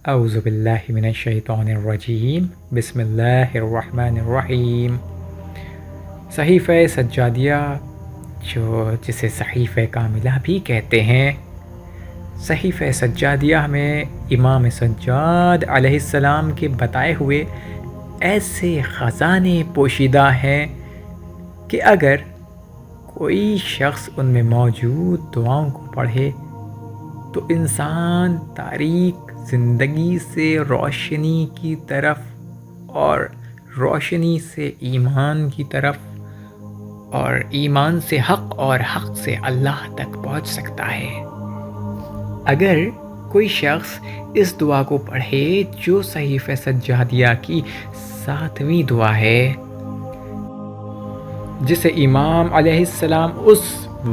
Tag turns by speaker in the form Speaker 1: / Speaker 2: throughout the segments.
Speaker 1: اعوذ باللہ من الشیطان الرجیم بسم اللہ الرحمن الرحیم۔ صحیفہ سجادیہ، جسے صحیفہ کاملہ بھی کہتے ہیں، صحیفہ سجادیہ میں امام سجاد علیہ السلام کے بتائے ہوئے ایسے خزانے پوشیدہ ہیں کہ اگر کوئی شخص ان میں موجود دعاؤں کو پڑھے تو انسان تاریک زندگی سے روشنی کی طرف اور روشنی سے ایمان کی طرف اور ایمان سے حق اور حق سے اللہ تک پہنچ سکتا ہے۔ اگر کوئی شخص اس دعا کو پڑھے جو صحیفہ سجادیہ کی 7ویں دعا ہے، جسے امام علیہ السلام اس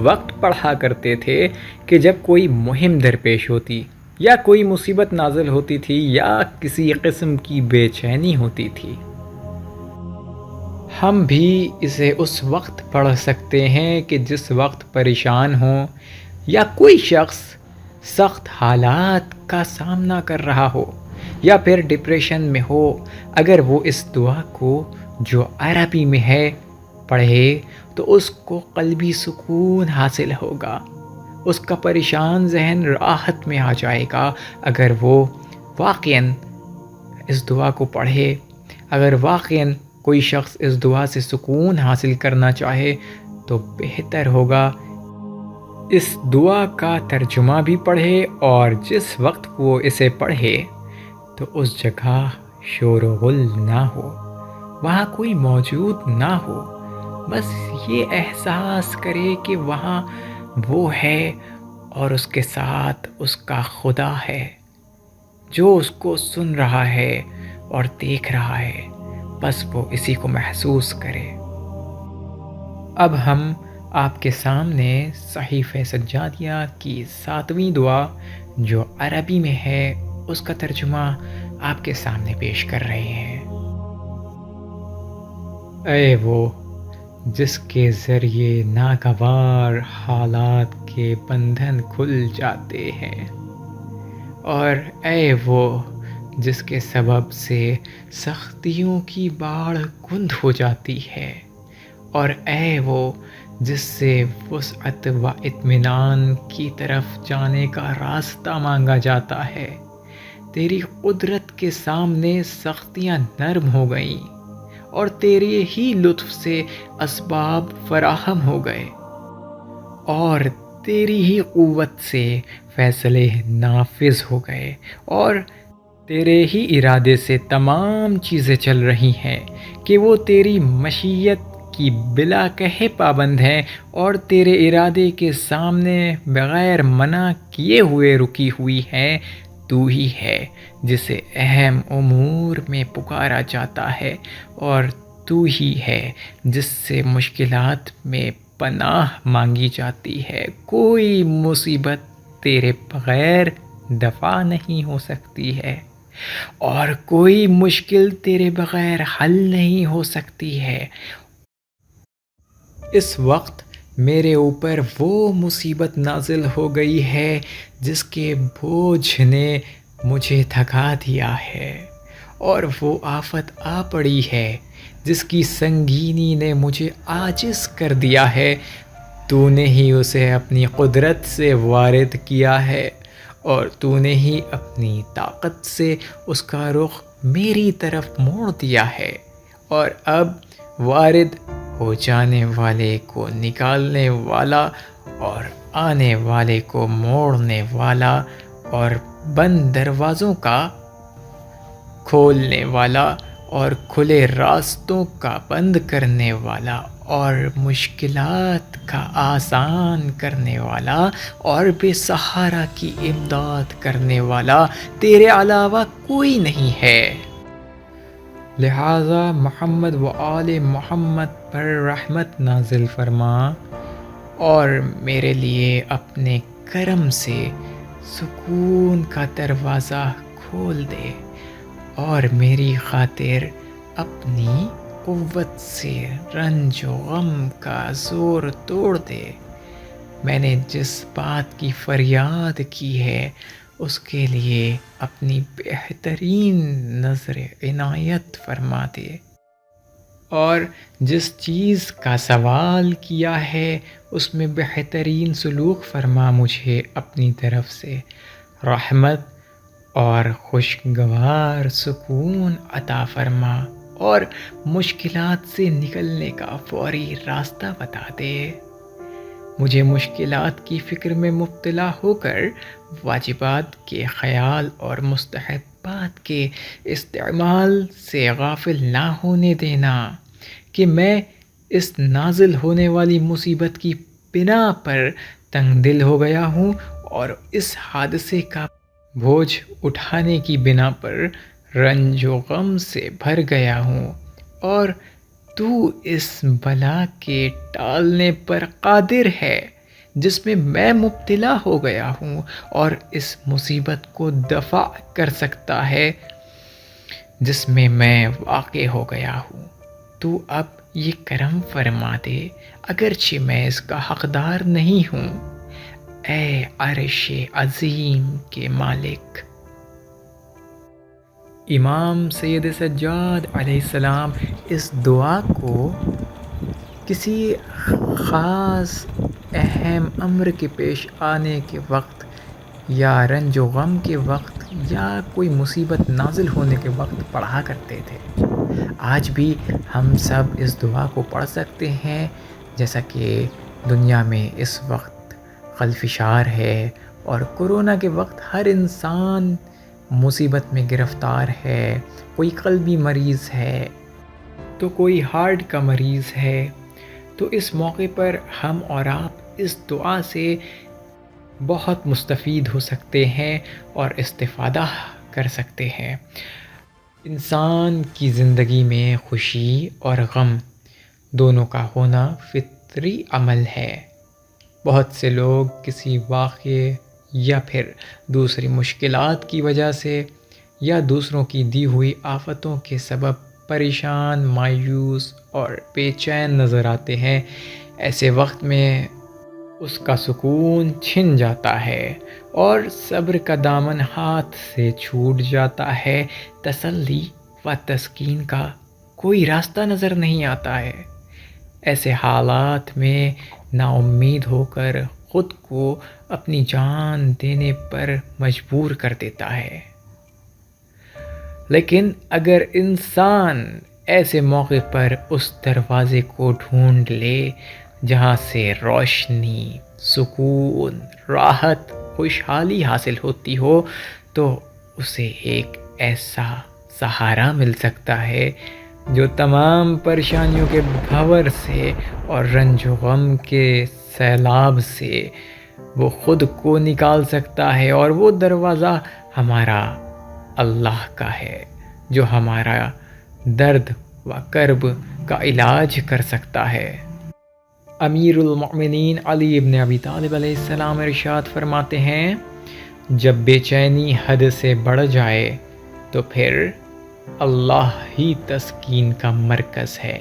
Speaker 1: وقت پڑھا کرتے تھے کہ جب کوئی مہم درپیش ہوتی یا کوئی مصیبت نازل ہوتی تھی یا کسی قسم کی بے چینی ہوتی تھی، ہم بھی اسے اس وقت پڑھ سکتے ہیں کہ جس وقت پریشان ہوں یا کوئی شخص سخت حالات کا سامنا کر رہا ہو یا پھر ڈپریشن میں ہو۔ اگر وہ اس دعا کو جو عربی میں ہے پڑھے تو اس کو قلبی سکون حاصل ہوگا، اس کا پریشان ذہن راحت میں آ جائے گا۔ اگر وہ واقعاً اس دعا کو پڑھے، اگر واقعاً کوئی شخص اس دعا سے سکون حاصل کرنا چاہے تو بہتر ہوگا اس دعا کا ترجمہ بھی پڑھے، اور جس وقت وہ اسے پڑھے تو اس جگہ شور و غل نہ ہو، وہاں کوئی موجود نہ ہو، بس یہ احساس کرے کہ وہاں وہ ہے اور اس کے ساتھ اس کا خدا ہے جو اس کو سن رہا ہے اور دیکھ رہا ہے، بس وہ اسی کو محسوس کرے۔ اب ہم آپ کے سامنے صحیفہ سجادیہ کی 7ویں دعا جو عربی میں ہے اس کا ترجمہ آپ کے سامنے پیش کر رہے ہیں۔ اے وہ جس کے ذریعے ناگوار حالات کے بندھن کھل جاتے ہیں، اور اے وہ جس کے سبب سے سختیوں کی باڑھ کند ہو جاتی ہے، اور اے وہ جس سے وسعت و اطمینان کی طرف جانے کا راستہ مانگا جاتا ہے۔ تیری قدرت کے سامنے سختیاں نرم ہو گئیں اور تیرے ہی لطف سے اسباب فراہم ہو گئے، اور تیری ہی قوت سے فیصلے نافذ ہو گئے، اور تیرے ہی ارادے سے تمام چیزیں چل رہی ہیں کہ وہ تیری مشیت کی بلا کہے پابند ہیں، اور تیرے ارادے کے سامنے بغیر منع کیے ہوئے رکی ہوئی ہیں۔ تو ہی ہے جسے اہم امور میں پکارا جاتا ہے، اور تو ہی ہے جس سے مشکلات میں پناہ مانگی جاتی ہے۔ کوئی مصیبت تیرے بغیر دفع نہیں ہو سکتی ہے، اور کوئی مشکل تیرے بغیر حل نہیں ہو سکتی ہے۔ اس وقت میرے اوپر وہ مصیبت نازل ہو گئی ہے جس کے بوجھ نے مجھے تھکا دیا ہے، اور وہ آفت آ پڑی ہے جس کی سنگینی نے مجھے عاجز کر دیا ہے۔ تو نے ہی اسے اپنی قدرت سے وارد کیا ہے، اور تو نے ہی اپنی طاقت سے اس کا رخ میری طرف موڑ دیا ہے، اور اب وارد ہو جانے والے کو نکالنے والا، اور آنے والے کو موڑنے والا، اور بند دروازوں کا کھولنے والا، اور کھلے راستوں کا بند کرنے والا، اور مشکلات کا آسان کرنے والا، اور بے سہارا کی امداد کرنے والا تیرے علاوہ کوئی نہیں ہے۔ لہٰذا محمد و آل محمد پر رحمت نازل فرما، اور میرے لیے اپنے کرم سے سکون کا دروازہ کھول دے، اور میری خاطر اپنی قوت سے رنج و غم کا زور توڑ دے۔ میں نے جس بات کی فریاد کی ہے اس کے لیے اپنی بہترین نظر عنایت فرما دے، اور جس چیز کا سوال کیا ہے اس میں بہترین سلوک فرما، مجھے اپنی طرف سے رحمت اور خوشگوار سکون عطا فرما، اور مشکلات سے نکلنے کا فوری راستہ بتا دے۔ مجھے مشکلات کی فکر میں مبتلا ہو کر واجبات کے خیال اور مستحبات کے استعمال سے غافل نہ ہونے دینا کہ میں اس نازل ہونے والی مصیبت کی بنا پر تنگ دل ہو گیا ہوں اور اس حادثے کا بوجھ اٹھانے کی بنا پر رنج و غم سے بھر گیا ہوں، اور تو اس بلا کے ٹالنے پر قادر ہے جس میں مبتلا ہو گیا ہوں، اور اس مصیبت کو دفع کر سکتا ہے جس میں واقع ہو گیا ہوں۔ تو اب یہ کرم فرما دے اگرچہ میں اس کا حقدار نہیں ہوں، اے عرش عظیم کے مالک۔ امام سید سجاد علیہ السلام اس دعا کو کسی خاص اہم امر کے پیش آنے کے وقت یا رنج و غم کے وقت یا کوئی مصیبت نازل ہونے کے وقت پڑھا کرتے تھے۔ آج بھی ہم سب اس دعا کو پڑھ سکتے ہیں، جیسا کہ دنیا میں اس وقت خلفشار ہے اور کرونا کے وقت ہر انسان مصیبت میں گرفتار ہے، کوئی قلبی مریض ہے تو کوئی ہارٹ کا مریض ہے، تو اس موقع پر ہم اور آپ اس دعا سے بہت مستفید ہو سکتے ہیں اور استفادہ کر سکتے ہیں۔ انسان کی زندگی میں خوشی اور غم دونوں کا ہونا فطری عمل ہے۔ بہت سے لوگ کسی واقعے یا پھر دوسری مشکلات کی وجہ سے یا دوسروں کی دی ہوئی آفتوں کے سبب پریشان، مایوس اور بے چین نظر آتے ہیں۔ ایسے وقت میں اس کا سکون چھن جاتا ہے اور صبر کا دامن ہاتھ سے چھوٹ جاتا ہے، تسلی و تسکین کا کوئی راستہ نظر نہیں آتا ہے۔ ایسے حالات میں نا امید ہو کر خود کو اپنی جان دینے پر مجبور کر دیتا ہے۔ لیکن اگر انسان ایسے موقع پر اس دروازے کو ڈھونڈ لے جہاں سے روشنی، سکون، راحت، خوشحالی حاصل ہوتی ہو، تو اسے ایک ایسا سہارا مل سکتا ہے جو تمام پریشانیوں کے بھنور سے اور رنج و غم کے سیلاب سے وہ خود کو نکال سکتا ہے، اور وہ دروازہ ہمارا اللہ کا ہے جو ہمارا درد و کرب کا علاج کر سکتا ہے۔ امیر المؤمنین علی ابن ابی طالب علیہ السلام ارشاد فرماتے ہیں، جب بے چینی حد سے بڑھ جائے تو پھر اللہ ہی تسکین کا مرکز ہے،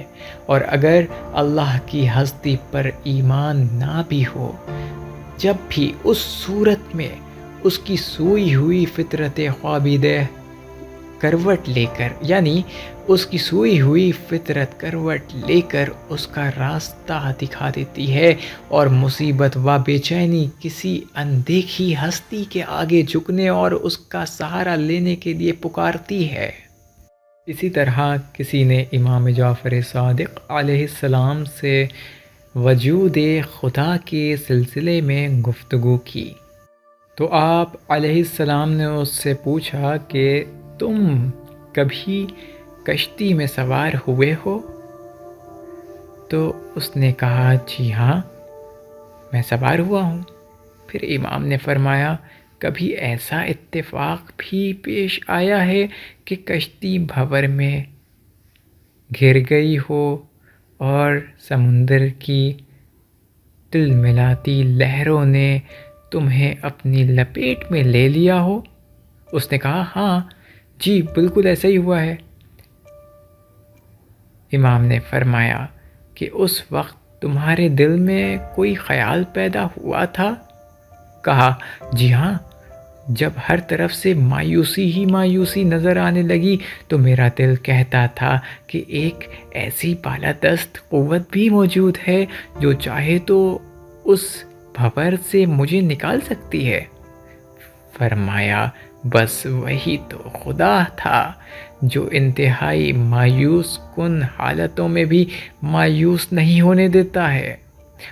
Speaker 1: اور اگر اللہ کی ہستی پر ایمان نہ بھی ہو، جب بھی اس صورت میں اس کی سوئی ہوئی فطرت خوابیدہ کروٹ لے کر، یعنی اس کی سوئی ہوئی فطرت کروٹ لے کر اس کا راستہ دکھا دیتی ہے، اور مصیبت و بے چینی کسی اندیکھی ہستی کے آگے جھکنے اور اس کا سہارا لینے کے لیے پکارتی ہے۔ اسی طرح کسی نے امام جعفر صادق علیہ السلام سے وجود خدا کے سلسلے میں گفتگو کی تو آپ علیہ السلام نے اس سے پوچھا کہ تم کبھی کشتی میں سوار ہوئے ہو؟ تو اس نے کہا جی ہاں، میں سوار ہوا ہوں۔ پھر امام نے فرمایا، کبھی ایسا اتفاق بھی پیش آیا ہے کہ کشتی بھنور میں گر گئی ہو اور سمندر کی تلملاتی لہروں نے تمہیں اپنی لپیٹ میں لے لیا ہو؟ اس نے کہا ہاں جی، بالکل ایسا ہی ہوا ہے۔ امام نے فرمایا کہ اس وقت تمہارے دل میں کوئی خیال پیدا ہوا تھا؟ کہا جی ہاں، جب ہر طرف سے مایوسی ہی مایوسی نظر آنے لگی تو میرا دل کہتا تھا کہ ایک ایسی بالادست قوت بھی موجود ہے جو چاہے تو اس بھنور سے مجھے نکال سکتی ہے۔ فرمایا بس وہی تو خدا تھا جو انتہائی مایوس کن حالتوں میں بھی مایوس نہیں ہونے دیتا ہے،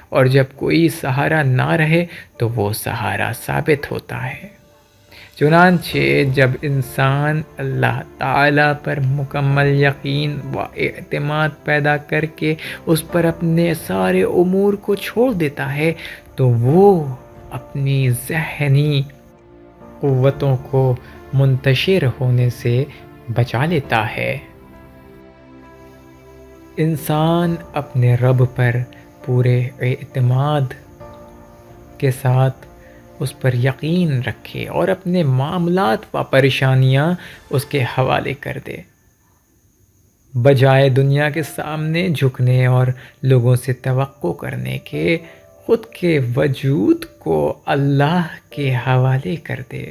Speaker 1: اور جب کوئی سہارا نہ رہے تو وہ سہارا ثابت ہوتا ہے۔ چنانچہ جب انسان اللہ تعالیٰ پر مکمل یقین و اعتماد پیدا کر کے اس پر اپنے سارے امور کو چھوڑ دیتا ہے تو وہ اپنی ذہنی قوتوں کو منتشر ہونے سے بچا لیتا ہے۔ انسان اپنے رب پر پورے اعتماد کے ساتھ اس پر یقین رکھے اور اپنے معاملات و پریشانیاں اس کے حوالے کر دے، بجائے دنیا کے سامنے جھکنے اور لوگوں سے توقع کرنے کے خود کے وجود کو اللہ کے حوالے کر دے۔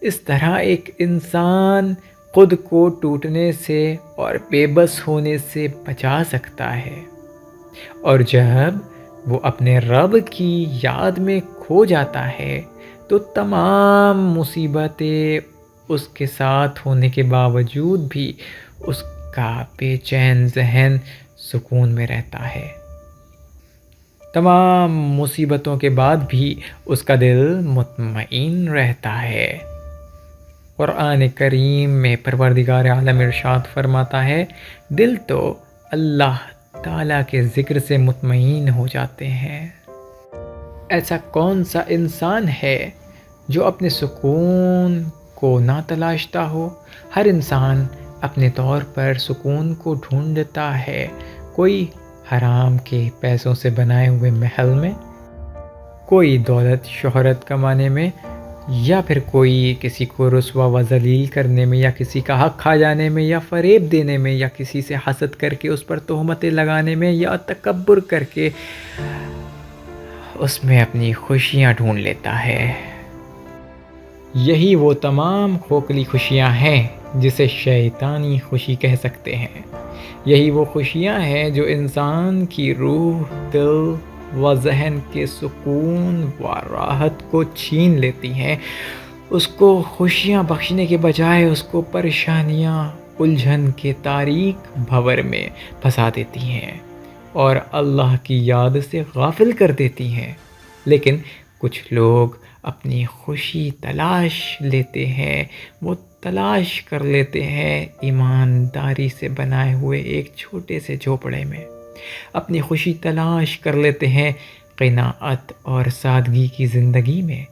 Speaker 1: اس طرح ایک انسان خود کو ٹوٹنے سے اور بے بس ہونے سے بچا سکتا ہے، اور جب وہ اپنے رب کی یاد میں کھو جاتا ہے تو تمام مصیبتیں اس کے ساتھ ہونے کے باوجود بھی اس کا بے چین ذہن سکون میں رہتا ہے۔ تمام مصیبتوں کے بعد بھی اس کا دل مطمئن رہتا ہے۔ قرآن کریم میں پروردگار عالم ارشاد فرماتا ہے، دل تو اللہ تعالیٰ کے ذکر سے مطمئن ہو جاتے ہیں۔ ایسا کون سا انسان ہے جو اپنے سکون کو نہ تلاشتا ہو؟ ہر انسان اپنے طور پر سکون کو ڈھونڈتا ہے، کوئی حرام کے پیسوں سے بنائے ہوئے محل میں، کوئی دولت شہرت کمانے میں، یا پھر کوئی کسی کو رسوا و ذلیل کرنے میں، یا کسی کا حق کھا جانے میں، یا فریب دینے میں، یا کسی سے حسد کر کے اس پر تہمتیں لگانے میں، یا تکبر کر کے اس میں اپنی خوشیاں ڈھونڈ لیتا ہے۔ یہی وہ تمام کھوکھلی خوشیاں ہیں جسے شیطانی خوشی کہہ سکتے ہیں۔ یہی وہ خوشیاں ہیں جو انسان کی روح، دل و ذہن کے سکون و راحت کو چھین لیتی ہیں، اس کو خوشیاں بخشنے کے بجائے اس کو پریشانیاں الجھن کے تاریک بھنور میں پھنسا دیتی ہیں اور اللہ کی یاد سے غافل کر دیتی ہیں۔ لیکن کچھ لوگ اپنی خوشی تلاش لیتے ہیں، وہ تلاش کر لیتے ہیں ایمانداری سے بنائے ہوئے ایک چھوٹے سے جھوپڑے میں، اپنی خوشی تلاش کر لیتے ہیں قناعت اور سادگی کی زندگی میں،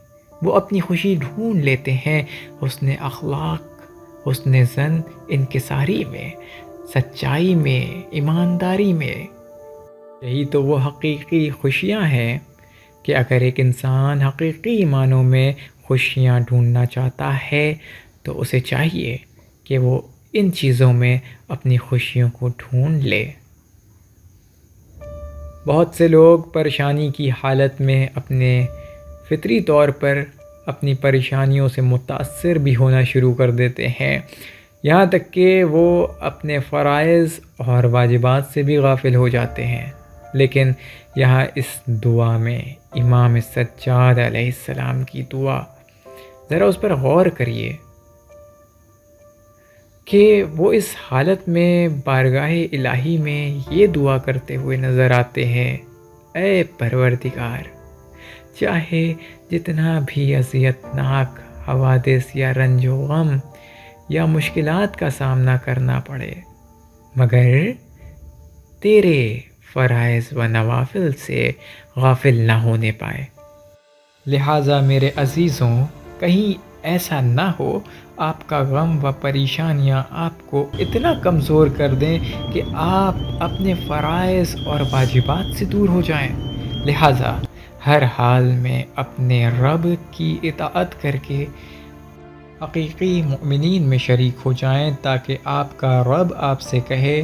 Speaker 1: وہ اپنی خوشی ڈھونڈ لیتے ہیں حسن اخلاق، حسن زن، انکساری میں، سچائی میں، ایمانداری میں۔ یہی تو وہ حقیقی خوشیاں ہیں کہ اگر ایک انسان حقیقی معنوں میں خوشیاں ڈھونڈنا چاہتا ہے تو اسے چاہیے کہ وہ ان چیزوں میں اپنی خوشیوں کو ڈھونڈ لے۔ بہت سے لوگ پریشانی کی حالت میں اپنے فطری طور پر اپنی پریشانیوں سے متاثر بھی ہونا شروع کر دیتے ہیں، یہاں تک کہ وہ اپنے فرائض اور واجبات سے بھی غافل ہو جاتے ہیں۔ لیکن یہاں اس دعا میں امام سجاد علیہ السلام کی دعا، ذرا اس پر غور کریے کہ وہ اس حالت میں بارگاہ الہی میں یہ دعا کرتے ہوئے نظر آتے ہیں، اے پروردگار، چاہے جتنا بھی اذیت ناک حوادث یا رنج و غم یا مشکلات کا سامنا کرنا پڑے، مگر تیرے فرائض و نوافل سے غافل نہ ہونے پائے۔ لہٰذا میرے عزیزوں، کہیں ایسا نہ ہو آپ کا غم و پریشانیاں آپ کو اتنا کمزور کر دیں کہ آپ اپنے فرائض اور واجبات سے دور ہو جائیں۔ لہٰذا ہر حال میں اپنے رب کی اطاعت کر کے حقیقی مؤمنین میں شریک ہو جائیں، تاکہ آپ کا رب آپ سے کہے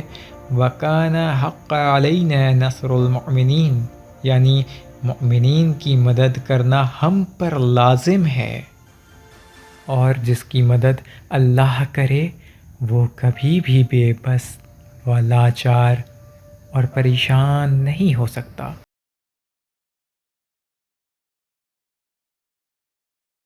Speaker 1: وَكَانَ حَقًّا عَلَيْنَا نَصْرُ الْمُؤْمِنِينَ، یعنی مؤمنین کی مدد کرنا ہم پر لازم ہے۔ اور جس کی مدد اللہ کرے وہ کبھی بھی بے بس و لاچار اور پریشان نہیں ہو سکتا۔